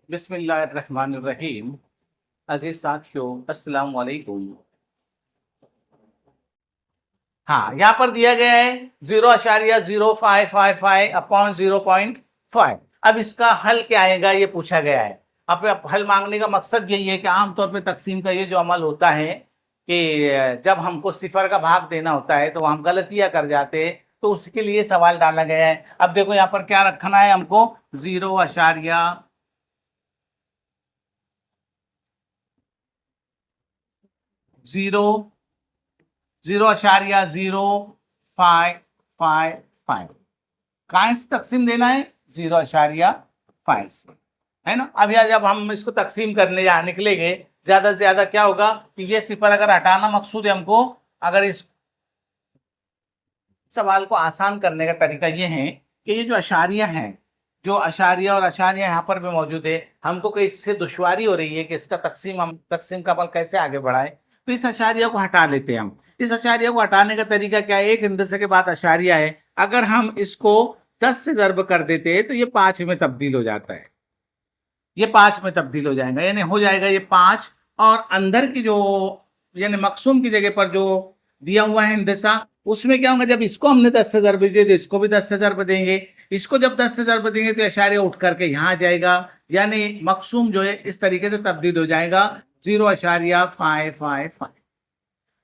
बिस्मिल्लाहिर्रहमानिर्रहीम। अजीज साथियों, अस्सलाम वालेकुम। हाँ, यहाँ पर दिया गया है 0.0555 अपॉन 0.5। अब इसका हल क्या आएगा ये पूछा गया है। अब हल मांगने का मकसद यही है कि आमतौर पे तकसीम का ये जो अमल होता है कि जब हमको सिफर का भाग देना होता है तो हम गलतियां कर जाते हैं, तो उसके लिए सवाल डाला गया है। अब देखो यहाँ पर क्या रखना है हमको, 0.0555 कहाँ से तकसीम देना है, 0.5 से, है ना। अब यह जब हम इसको तकसीम करने या निकलेंगे, ज्यादा से ज्यादा क्या होगा कि ये सिफर अगर हटाना मकसूद है हमको, अगर इस सवाल को आसान करने का तरीका ये है कि ये जो अशारिया हैं, जो अशारिया और अशारिया यहाँ पर भी मौजूद है, हमको कहीं इससे दुश्वारी हो रही है कि इसका हम तकसीम का अमल कैसे आगे बढ़ाए, तो इस अशारिया को हटा लेते हैं हम। इस अशारिया को हटाने का तरीका क्या है, एक हिंदसे के बाद अशारिया है, अगर हम इसको 10 से ज़र्ब कर देते हैं तो ये 5 में तब्दील हो जाता है। ये 5 में तब्दील हो जाएगा, यानी हो जाएगा ये 5। और अंदर की जो यानी मकसूम की जगह पर जो दिया हुआ है हिंदसा, उसमें क्या होगा, जब इसको हमने 10 से ज़र्ब दिए तो इसको भी 10 से ज़र्ब देंगे। इसको जब 10 से ज़र्ब देंगे तो इशारे उठ करके यहाँ आ जाएगा, यानी मकसूम जो है इस तरीके से तब्दील हो जाएगा 0.555।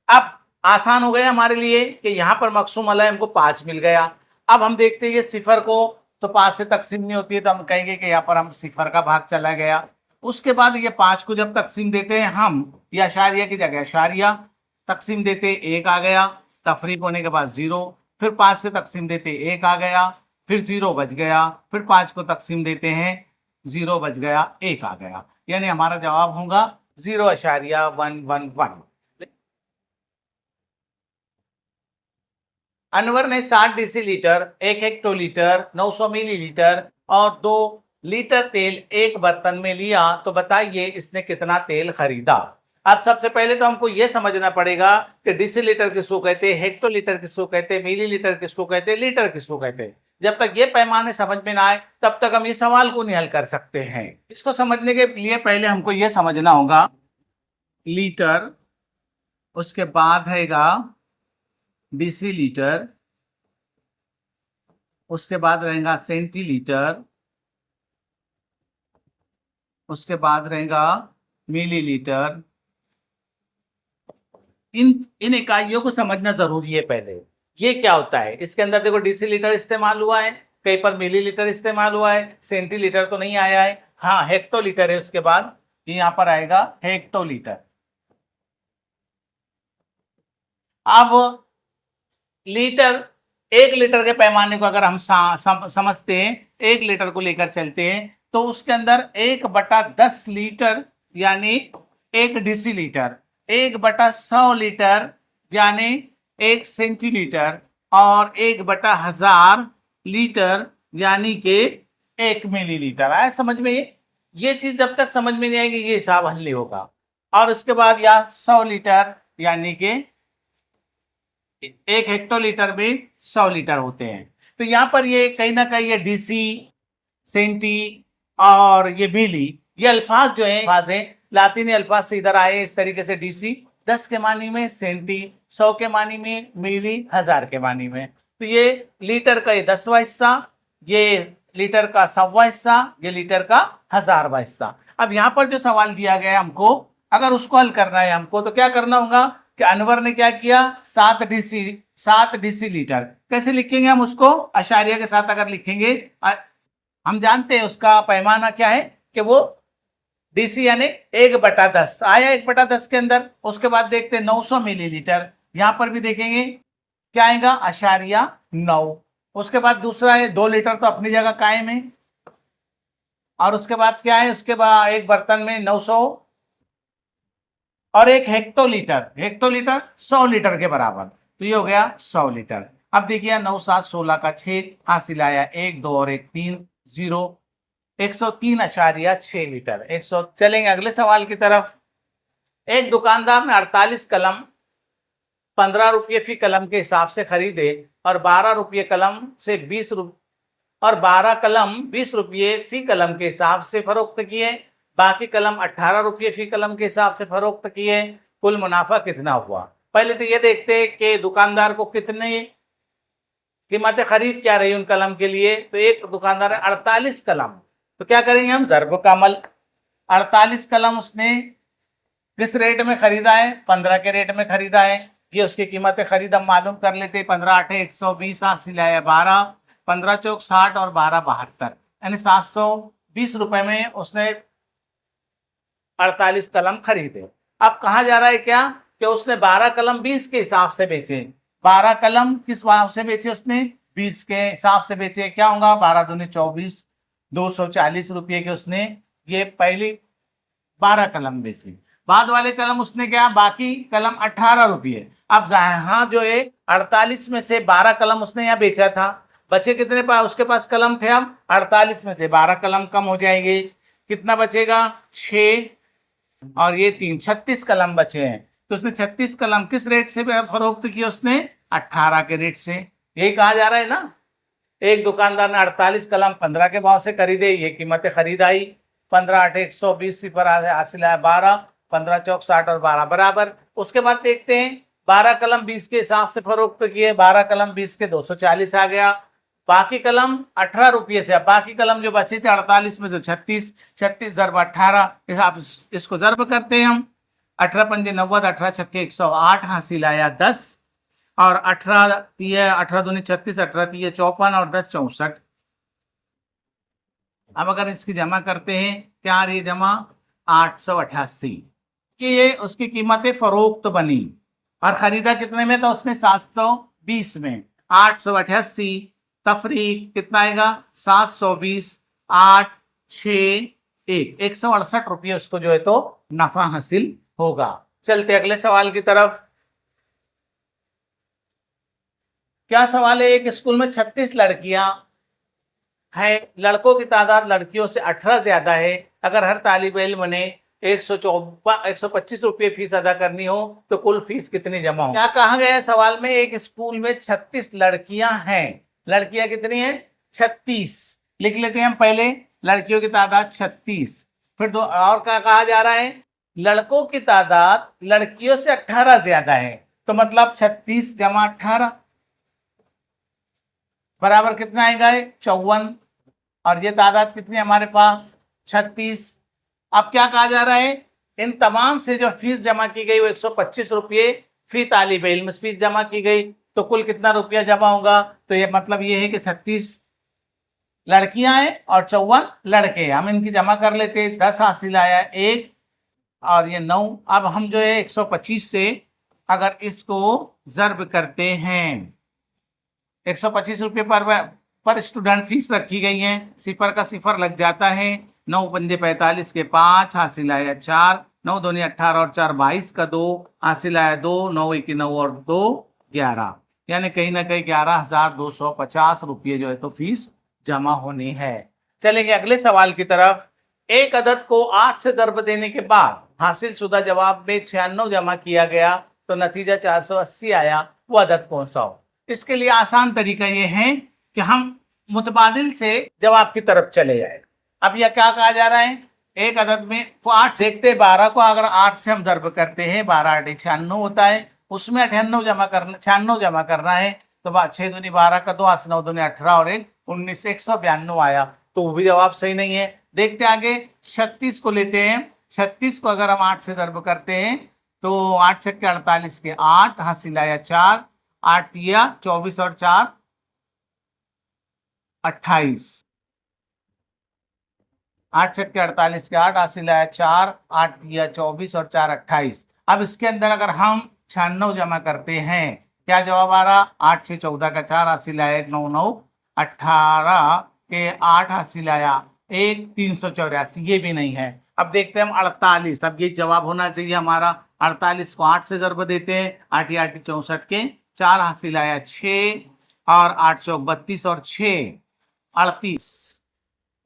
अब आसान हो गया हमारे लिए कि यहाँ पर मकसूम वाला हमको 5 मिल गया। अब हम देखते हैं ये सिफर को तो 5 से तकसीम नहीं होती है, तो हम कहेंगे कि यहाँ पर हम सिफर का भाग चला गया। उसके बाद ये 5 को जब तकसीम देते हैं हम, ये अशारिया की जगह अशारिया तकसीम देते, 1 आ गया, तफरीक होने के बाद 0, फिर 5 से तकसीम देते 1 आ गया, फिर 0 बच गया, फिर 5 को तकसीम देते हैं 0 बच गया, 1 आ गया, यानी हमारा जवाब होगा 0.111। अनवर ने 60 डेसीलीटर, 1 हेक्टोलीटर, 900 मिलीलीटर और 2 लीटर तेल एक बर्तन में लिया, तो बताइए इसने कितना तेल खरीदा। अब सबसे पहले तो हमको यह समझना पड़ेगा कि डेसीलीटर किसको कहते हैं, हेक्टोलीटर किसको कहते हैं, मिलीलीटर किसको कहते हैं, लीटर किसको कहते हैं। जब तक ये पैमाने समझ में ना आए तब तक हम ये सवाल को नहीं हल कर सकते हैं। इसको समझने के लिए पहले हमको यह समझना होगा लीटर, उसके बाद रहेगा डेसीलीटर, उसके बाद रहेगा सेंटीलीटर, उसके बाद रहेगा मिलीलीटर। इन इकाइयों को समझना जरूरी है पहले। ये क्या होता है, इसके अंदर देखो डेसीलीटर इस्तेमाल हुआ है, कहीं पर मिलीलीटर इस्तेमाल हुआ है, सेंटीलीटर तो नहीं आया है। हाँ, हेक्टोलीटर है, उसके बाद यहाँ पर आएगा हेक्टोलीटर। अब लीटर, 1 लीटर के पैमाने को अगर हम समझते हैं, 1 लीटर को लेकर चलते हैं, तो उसके अंदर 1/10 लीटर यानी 1 डेसीलीटर, 1/100 लीटर यानी 1 सेंटीलीटर और 1/1000 लीटर यानी कि 1 मिलीलीटर आया समझ में। ये चीज जब तक समझ में नहीं आएगी ये हिसाब हल नहीं होगा। और उसके बाद या 100 लीटर यानी कि 1 हेक्टोलीटर में 100 लीटर होते हैं। तो यहाँ पर ये कहीं ना कहीं ये डीसी, सेंटी और ये मिली, ये अल्फाज जो है अल्फाज है लातीनी अल्फाज से इधर आए इस तरीके से। डीसी 10 के मानी में, सेंटी 100 के मानी में, मिली 1000 के मानी में। तो ये लीटर का ये 10वां हिस्सा, ये लीटर का 100वां हिस्सा, ये लीटर का 1000वां हिस्सा। अब यहाँ पर जो सवाल दिया गया है हमको, अगर उसको हल करना है हमको, तो क्या करना होगा कि अनवर ने क्या किया, 7 डेसीलीटर। कैसे लिखेंगे हम उसको, अशारिया के साथ अगर लिखेंगे, हम जानते हैं उसका पैमाना क्या है कि वो डीसी यानी 1/10 आया, 1/10 के अंदर। उसके बाद देखते हैं 900 मिलीलीटर, यहां पर भी देखेंगे क्या आएगा, अशारिया 9। उसके बाद दूसरा है 2 लीटर, तो अपनी जगह कायम है। और उसके बाद क्या है, उसके बाद एक बर्तन में 900 और 1 हेक्टोलीटर, हेक्टोलीटर 100 लीटर के बराबर, तो ये हो गया 100 लीटर। अब देखिए 9 7 16 का 6 हासिल आया, 1 2 और 1 3, 0, 103.6 लीटर। 100। चलेंगे अगले सवाल की तरफ। एक दुकानदार ने 48 कलम 15 रुपये फी कलम के हिसाब से खरीदे और 12 रुपये कलम से 20 रुपये और 12 कलम 20 रुपये फी कलम के हिसाब से फरोख्त किए, बाकी कलम 18 रुपये फी कलम के हिसाब से फरोख्त किए। कुल मुनाफा कितना हुआ? पहले तो ये देखते हैं कि दुकानदार को कितनी कीमतें खरीद क्या रही उन कलम के लिए। तो एक दुकानदार है 48 कलम, तो क्या करेंगे हम, ज़र्ब का अमल। 48 कलम उसने किस रेट में खरीदा है? 15 के रेट में खरीदा है। ये उसकी कीमतें खरीद हम मालूम कर लेते हैं। 15 8 120 हासिल आया 12, 15 चौक 60 और 12 72, यानी 720 रुपए में उसने 48 कलम खरीदे। अब कहा जा रहा है क्या कि उसने 12 कलम 20 के हिसाब से बेचे। 12 कलम किस हिसाब से बेचे उसने? 20 के हिसाब से बेचे। क्या होगा? 12 दूनी 24, 240 रुपये के उसने ये पहली 12 कलम बेची। बाद वाले कलम उसने क्या, बाकी कलम 18 रुपये। अब यहाँ जो है 48 में से 12 कलम उसने यहाँ बेचा था, बचे कितने पास उसके पास कलम थे? अब 48 में से 12 कलम कम हो जाएंगे, कितना बचेगा? 6 और ये 3, 36 कलम बचे हैं। तो उसने 36 कलम किस रेट से फरोख्त किया? उसने 18 के रेट से। यही कहा जा रहा है ना, एक दुकानदार ने 48 कलम 15 के भाव से खरीदे, ये कीमतें खरीद आई। 15 8 120 सिफर हासिल आया 12, 15 चौक 60 और 12 बराबर। उसके बाद देखते हैं 12 कलम 20 के हिसाब से फरोख्त किए, 12 कलम 20 के 240 आ गया। बाकी कलम 18 रुपये से, अब बाकी कलम जो बचे थे 48 में से 36, 36 ज़रब 18, इसको ज़रब करते हैं हम। 18 पंजे 90, 18 छक्के 108 हासिल आया 10, और 18 तीय 18 दूनी 36, 18 तीय 54 और 10 64। अब अगर इसकी जमा करते हैं, क्या आ रही है जमा? 888 कि ये उसकी कीमतें फरोख्त बनी। और खरीदा कितने में? तो उसने 720 में। 888 तफरीक कितना आएगा? 720, 8 6 1, 168 रुपये उसको जो है तो नफा हासिल होगा। चलते अगले सवाल की तरफ। क्या सवाल है? एक स्कूल में 36 लड़कियां है, लड़कों की तादाद लड़कियों से 18 ज्यादा है। अगर हर तालिब इल्म ने 125 रुपये फीस अदा करनी हो तो कुल फीस कितनी जमा हो? क्या कहा गया है सवाल में? एक स्कूल में 36 लड़कियां हैं। लड़कियां कितनी हैं? 36। लिख लेते हैं हम पहले, लड़कियों की तादाद 36। फिर दो और क्या कहा जा रहा है? लड़कों की तादाद लड़कियों से 18 ज्यादा है। तो मतलब 36 जमा 18 बराबर कितना आएगा? 54। और ये तादाद कितनी हमारे पास? 36। अब क्या कहा जा रहा है? इन तमाम से जो फीस जमा की गई वो 125 रुपये फी तालिब इल्म फीस जमा की गई, तो कुल कितना रुपया जमा होगा? तो ये मतलब ये है कि 36 लड़कियां हैं और 54 लड़के। हम इनकी जमा कर लेते हैं। 10 हासिल आया 1 और ये 9। अब हम जो है 125 से अगर इसको ज़र्ब करते हैं, 125 रुपये पर स्टूडेंट फीस रखी गई है, सिफर का सिफर लग जाता है। 9 पंजे 45 के 5 हासिल आया 4, 9 दूनी 18 और 4 22 का 2 हासिल आया 2, 9 1 9 और 2 11, यानी कहीं ना कहीं 11,250 रुपये जो है तो फीस जमा होनी है। चलेंगे अगले सवाल की तरफ। एक अदद को 8 से ज़र्ब देने के बाद हासिल शुदा जवाब में 96 जमा किया गया तो नतीजा 480 आया, वो अदद कौन सा हो? इसके लिए आसान तरीका ये है कि हम मुतबादिल से जवाब की तरफ चले जाए। अब यह क्या कहा जा रहा है? एक अदद में तो 8 देखते 12 को अगर 8 से हम ज़र्ब करते हैं 12 8 96 होता है, उसमें 98 जमा करना 96 जमा करना है। तो 6 दूनी 12 का 2 8 9 दूनी 18 और 1 19 192 आया, तो वो भी जवाब सही नहीं है। देखते आगे 36 को लेते हैं। 36 को अगर हम 8 से ज़र्ब करते हैं तो 8 छक्के 48 के 8 हासिल आया 4, 8 तिया 24 और 4 28, 8 छक्के 48 के 8 हासिल आया 4, 8 तिया 24 और 4 28। अब इसके अंदर अगर हम 96 जमा करते हैं, क्या जवाब आ रहा? 8 6 14 का 4 हासिल आया 1 9 9, 18 के 8 हासिल आया 1 384, ये भी नहीं है। अब देखते हैं हम 48। अब ये जवाब होना चाहिए हमारा। 48 को 8 से ज़र्ब देते हैं, 8 8 64 के 4 हासिल आया 6 और 8 चौक 32 और 6 38,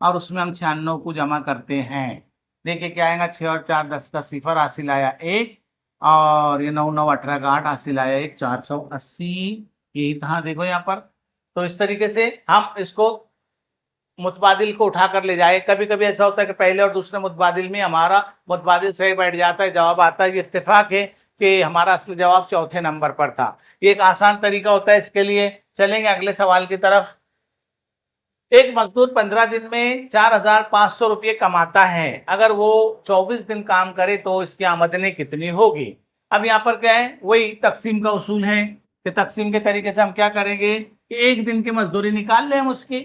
और उसमें हम 96 को जमा करते हैं। देखिए क्या आएगा? 6 और 4 10 का सिफर हासिल आया 1 और ये 9 9 18 का 8 हासिल आया 1 480। यही था देखो यहाँ पर। तो इस तरीके से हम इसको मुतबादिल को उठा कर ले जाए। कभी कभी ऐसा होता है कि पहले और दूसरे मुतबादिल में हमारा मुतबादिल सही बैठ जाता है, जवाब आता है। ये इत्तेफाक है कि हमारा असली जवाब चौथे नंबर पर था। ये एक आसान तरीका होता है इसके लिए। चलेंगे अगले सवाल की तरफ। एक मजदूर 15 दिन में 4,500 रुपये कमाता है। अगर वो 24 दिन काम करे तो इसकी आमदनी कितनी होगी? अब यहाँ पर क्या है, वही तकसीम का उसूल है कि तकसीम के तरीके से हम क्या करेंगे कि एक दिन की मजदूरी निकाल लें हम उसकी।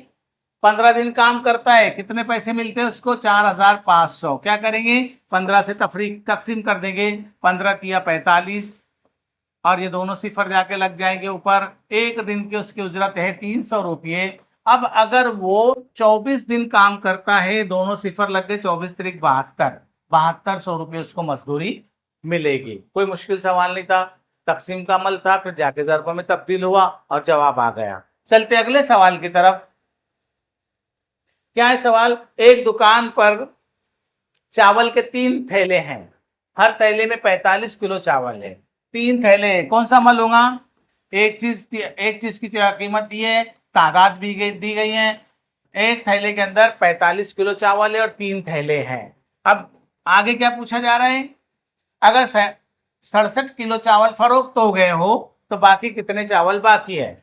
15 दिन काम करता है, कितने पैसे मिलते हैं उसको? 4,500। क्या करेंगे, 15 से तकसीम कर देंगे। 15 तिया 45 और ये दोनों सिफर जाके लग जाएंगे ऊपर। एक दिन की उसकी उजरत है 300 रुपये। अब अगर वो 24 दिन काम करता है, दोनों सिफर लग गए, 24 तिरिक 72, 7200 रुपये उसको मजदूरी मिलेगी। कोई मुश्किल सवाल नहीं था, तकसीम का अमल था, फिर जाके ज़रबों में तब्दील हुआ और जवाब आ गया। चलते अगले सवाल की तरफ। क्या है सवाल? एक दुकान पर चावल के 3 थैले हैं, हर थैले में 45 किलो चावल है। 3 थैले, कौन सा अमल होगा? एक चीज की कीमत दी है, तादाद भी दी गई है। एक थैले के अंदर 45 किलो चावल है और 3 थैले हैं। अब आगे क्या पूछा जा रहा है? अगर 67 किलो चावल फरोख्त हो गए हो तो बाकी कितने चावल बाकी है?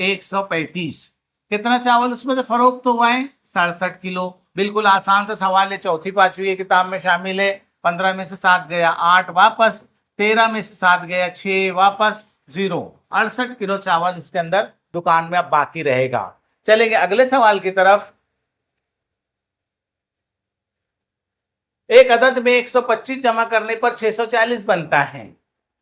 135। कितना चावल उसमें से फरोख्त हुआ है? 67 किलो। बिल्कुल आसान सा सवाल है, चौथी पांचवी किताब में शामिल है। 15 में से 7 गया 8 वापस, 13 में से 7 गया 6 वापस, 0। 68 किलो चावल इसके अंदर दुकान में अब बाकी रहेगा। चलेंगे अगले सवाल की तरफ। एक अदद में 125 जमा करने पर 640 बनता है।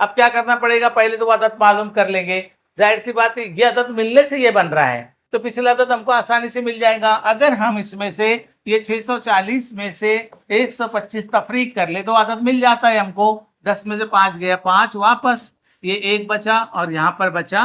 अब क्या करना पड़ेगा, पहले तो वो अदद मालूम कर लेंगे। जाहिर सी बात है, ये अदद मिलने से ये बन रहा है तो पिछला अदद हमको आसानी से मिल जाएगा। अगर हम इसमें से ये 640 में से 125 तफरीक कर ले तो अदद मिल जाता है हमको। 10 में से 5 गया 5 वापस, ये 1 बचा और यहाँ पर बचा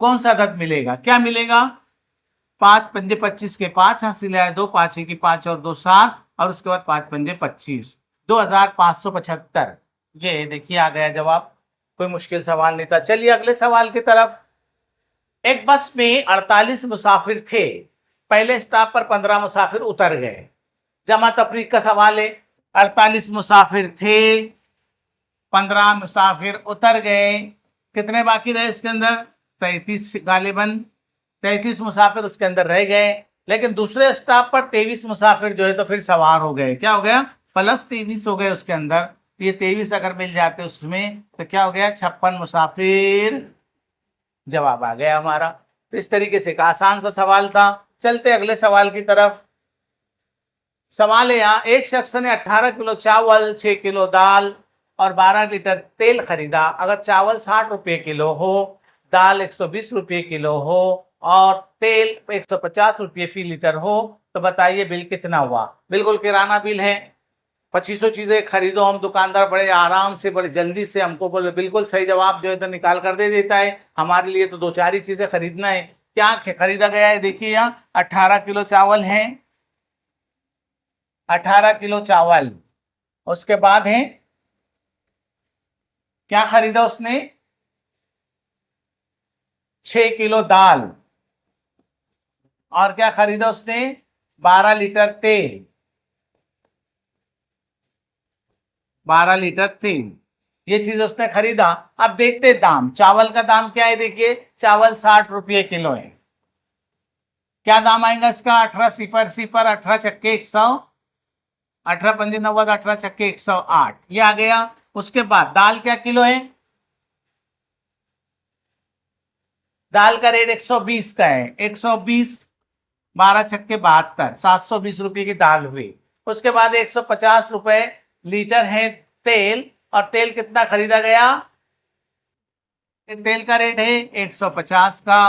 कौन सा अदद मिलेगा? क्या मिलेगा? 5 पंजे 25 के 5 हासिल है, 2 5 की 5 और 2 7 और उसके बाद 5 पंजे 25, 2575। ये देखिए आ गया जवाब। कोई मुश्किल सवाल नहीं था। चलिए अगले सवाल की तरफ। एक बस में 48 मुसाफिर थे, पहले स्टॉप पर 15 मुसाफिर उतर गए। जमा तफरीक का सवाल है। 48 मुसाफिर थे, 15 मुसाफिर उतर गए, कितने बाकी रहे उसके अंदर? 33 गालिबन 33 मुसाफिर उसके अंदर रह गए। लेकिन दूसरे स्टॉप पर 23 मुसाफिर जो है तो फिर सवार हो गए। क्या हो गया? प्लस 23 हो गए उसके अंदर। ये 23 अगर मिल जाते उसमें तो क्या हो गया? 56 मुसाफिर। जवाब आ गया हमारा। तो इस तरीके से एक आसान सा सवाल था। चलते अगले सवाल की तरफ। सवाल है यहाँ, एक शख्स ने 18 किलो चावल, 6 किलो दाल और 12 लीटर तेल खरीदा। अगर चावल 60 रुपये किलो हो, दाल 120 रुपये किलो हो और तेल 150 रुपये फी लीटर हो तो बताइए बिल कितना हुआ? बिल्कुल किराना बिल है। 2500 चीजें खरीदो, हम दुकानदार बड़े आराम से बड़े जल्दी से हमको बोले बिल्कुल सही जवाब जो है तो निकाल कर दे देता है। हमारे लिए तो 2-4 ही चीजें खरीदना है। क्या खरीदा गया है? देखिए यहाँ 18 किलो चावल है, 18 किलो चावल। उसके बाद है क्या खरीदा उसने? 6 किलो दाल। और क्या खरीदा उसने? 12 लीटर तेल, 12 लीटर तेल। ये चीज उसने खरीदा। अब देखते दाम, चावल का दाम क्या है? देखिए चावल 60 रुपये किलो है। क्या दाम आएगा इसका? 18 सिफर सिफर 18 छक्के 100, 18 पंजे 90, 18 छक्के 108, ये आ गया। उसके बाद दाल क्या किलो है? दाल का रेट 120 का है। 120 12 छक्के 72, 720 रुपये की दाल हुई। उसके बाद 150 रुपए लीटर है तेल। और तेल कितना खरीदा गया? तेल का रेट है 150 का।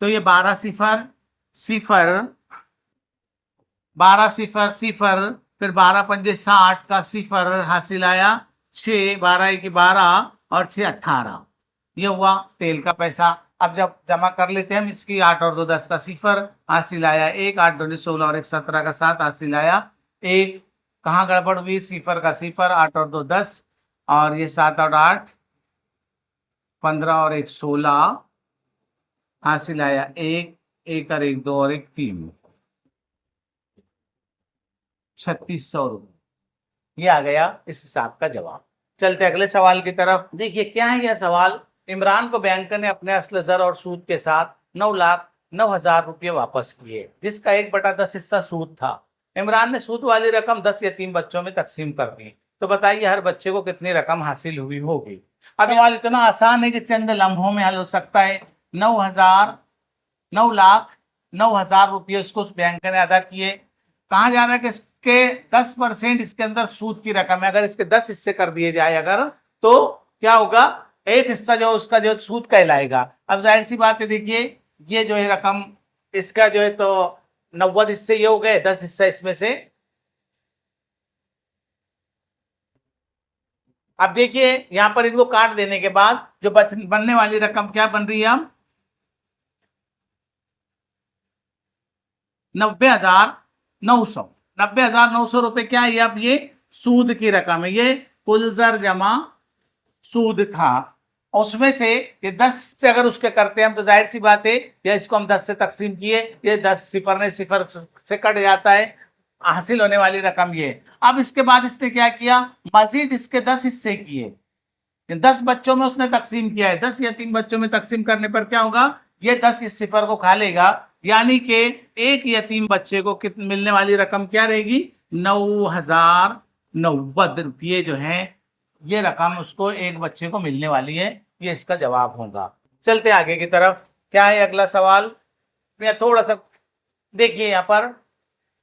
तो ये 12 सिफर सिफर, 12 सिफर सिफर, फिर 12 पंजे 60 का सिफर हासिल आया 6, 12 की 12 और 6 18। ये हुआ तेल का पैसा। अब जब जमा कर लेते हैं हम इसकी, 8 और 2 10 का सिफर, हासिल आया 1, 8 दूनी 16 और 1 17 का 7, हासिल आया 1। कहाँ गड़बड़ हुई? सिफर का सिफर, 8 और 2 10, और ये 7 और 8 15 और 1 16, हासिल आया 1, 1 और 1 2 और 1 3, 3600 रुपये। ये आ गया इस हिसाब का जवाब। चलते अगले सवाल की तरफ। देखिए क्या है यह सवाल। इमरान को बैंक ने अपने असल जर और सूद के साथ 9,09,000 रुपये वापस किए, जिसका 1/10 हिस्सा सूद था। इमरान ने सूद वाली रकम 10 यतीम बच्चों में तकसीम कर दी। तो बताइए हर बच्चे को कितनी रकम हासिल हुई होगी। अब सवाल इतना आसान है कि चंद लम्हों में हल हो सकता है। 9,09,000 रुपये उसको उस बैंक ने अदा किए। कहा जा रहा है कि इसके 10% इसके अंदर सूद की रकम है। अगर इसके 10 हिस्से कर दिए जाए अगर, तो क्या होगा? एक हिस्सा जो उसका जो सूद कहलाएगा। अब जाहिर सी बात है, देखिए ये जो है रकम, इसका जो है तो 90 हिस्से ये हो गए, 10 हिस्सा इसमें से। अब देखिए यहां पर इनको काट देने के बाद जो बनने वाली रकम क्या बन रही है? हम 90,900 रुपए क्या है? अब ये सूद की रकम है, ये कुल जर जमा सूद था। उसमें से ये 10 से अगर उसके करते हैं हम, तो जाहिर सी बात है या इसको हम 10 से तकसीम किए, ये 10 सिफर ने सिफर से कट जाता है, हासिल होने वाली रकम ये। अब इसके बाद इसने क्या किया? मजीद इसके 10 हिस्से किए, 10 बच्चों में उसने तकसीम किया है। 10 यतीम बच्चों में तकसीम करने पर क्या होगा? ये 10 इस सिफर को खा लेगा, यानी कि एक यतीम बच्चे को कितनी मिलने वाली रकम क्या रहेगी? 9,090 रुपये जो है ये रकम उसको एक बच्चे को मिलने वाली है। ये इसका जवाब होगा। चलते आगे की तरफ। क्या है अगला सवाल? मैं थोड़ा सा देखिए यहाँ पर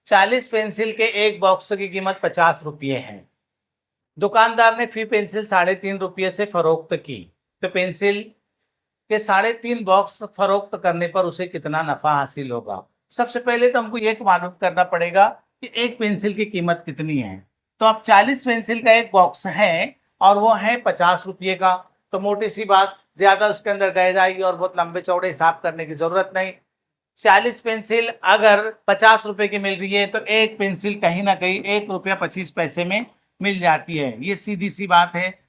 40 पेंसिल के एक बॉक्स की कीमत 50 रुपये है। दुकानदार ने फी पेंसिल 3.5 रुपये से फरोख्त की, तो पेंसिल के 3.5 बॉक्स फरोख्त करने पर उसे कितना नफा हासिल होगा? सबसे पहले तो हमको ये मालूम करना पड़ेगा कि एक पेंसिल की कीमत कितनी है। तो अब 40 पेंसिल का एक बॉक्स है और वो है 50 रुपये का। तो मोटी सी बात, ज्यादा उसके अंदर गहराई और बहुत लंबे चौड़े हिसाब करने की जरूरत नहीं। 40 पेंसिल अगर 50 रुपए की मिल रही है, तो एक पेंसिल कहीं ना कहीं 1.25 रुपया में मिल जाती है। ये सीधी सी बात है,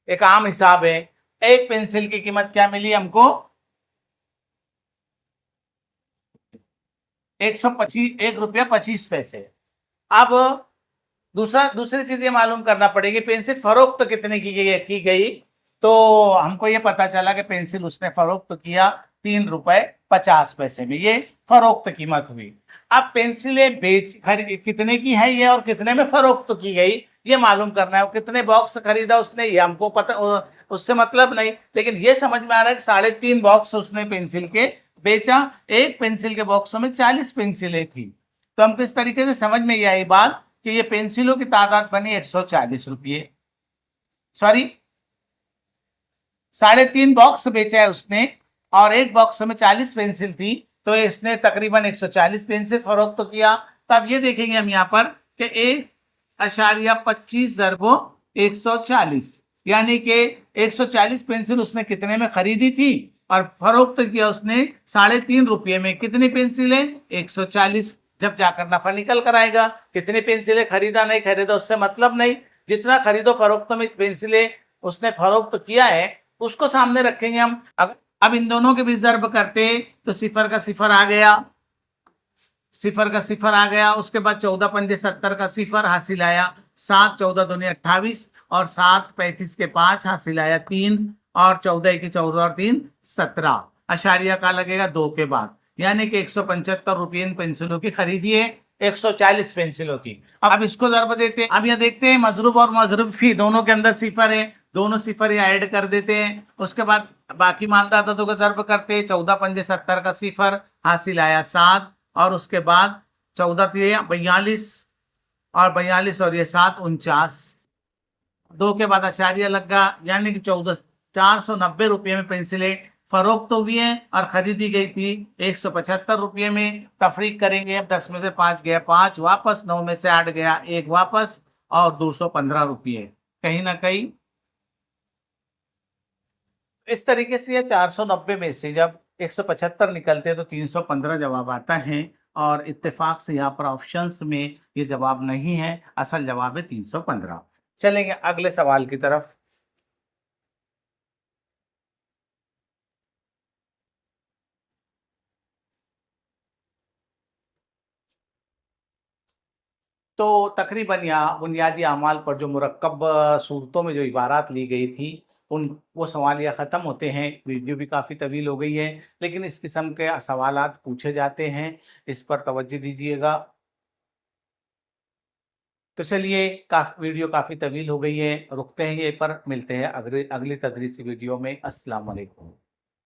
एक आम हिसाब है। एक पेंसिल की कीमत क्या मिली हमको? 1.25 रुपया। अब दूसरी चीज ये मालूम करना पड़ेगी, पेंसिल फरोख्त कितने की गई। तो हमको ये पता चला कि पेंसिल उसने फरोख्त किया 3.50 रुपए में, ये फरोख्त कीमत हुई। अब पेंसिलें कितने की है ये और कितने में फरोख्त की गई, ये मालूम करना है। कितने बॉक्स खरीदा उसने ये हमको पता, उससे मतलब नहीं, लेकिन ये समझ में आ रहा है कि 3.5 बॉक्स उसने पेंसिल के बेचा। एक पेंसिल के बॉक्सों में 40 पेंसिलें थी। तो हमको इस तरीके से समझ में ये आई बात कि ये पेंसिलों की तादाद बनी 140 रुपये। सॉरी, 3.5 बॉक्स बेचा है उसने और एक बॉक्स में 40 पेंसिल थी, तो इसने तकरीबन 140 पेंसिल फरोख्त तो किया। तो अब ये देखेंगे हम यहाँ पर कि 1.25 ज़रबो 140, यानी कि 140 पेंसिल उसने कितने में खरीदी थी और फरोख्त किया उसने 3.5 रुपये में। कितनी पेंसिलें? 140। जब जाकर नफा निकल कर आएगा। कितनी पेंसिलें खरीदा नहीं खरीदा उससे मतलब नहीं, जितना खरीदो फरोख्त में पेंसिलें उसने फरोख्त किया है उसको सामने रखेंगे हम। अब इन दोनों के बीच ज़र्ब करते तो सिफर का सिफर आ गया, सिफर का सिफर आ गया। उसके बाद 14 पंजे 70 का सिफर हासिल आया 7, 14 दूनी 28 और 7 35 के 5 हासिल आया 3 और 14 की 14 और 3 17। अशारिया का लगेगा 2 के बाद, यानी कि 175 रुपये इन पेंसिलों की खरीदी है, 140 पेंसिलों की। अब इसको ज़र्ब देते हैं। अब यह देखते हैं मजरूब और मजरूब फी दोनों के अंदर सिफर है, दोनों सिफर यहाँ ऐड कर देते हैं। उसके बाद बाकी मानदाता का ज़र्ब करते हैं। 14 पंजे 70 का सिफर हासिल आया 7 और उसके बाद 14 42 और 42 और ये 7 49। 2 के बाद अशारिया लगा, यानी कि 490 रुपये में पेंसिलें फरोख्त हुई है और खरीदी गई थी 175 रुपये में। तफरीक करेंगे अब, 10 में से 5 गया 5 वापस, 9 में से 8 गया 1 वापस और 215 रुपये। कहीं ना कहीं इस तरीके से ये 490 में से जब 175 निकलते हैं तो 315 जवाब आता है और इत्तेफाक से यहाँ पर ऑप्शंस में ये जवाब नहीं है, असल जवाब है 315। चलेंगे अगले सवाल की तरफ। तो तकरीबन यहाँ बुनियादी अमाल पर जो मुरक्कब सूरतों में जो इबारात ली गई थी, उन वो सवाल यहाँ ख़त्म होते हैं। वीडियो भी काफ़ी तवील हो गई है, लेकिन इस किस्म के सवालात पूछे जाते हैं, इस पर तवज्जो दीजिएगा। तो चलिए वीडियो काफ़ी तवील हो गई है, रुकते हैं यहीं पर, मिलते हैं अगली तदरीसी वीडियो में। अस्सलाम वालेकुम।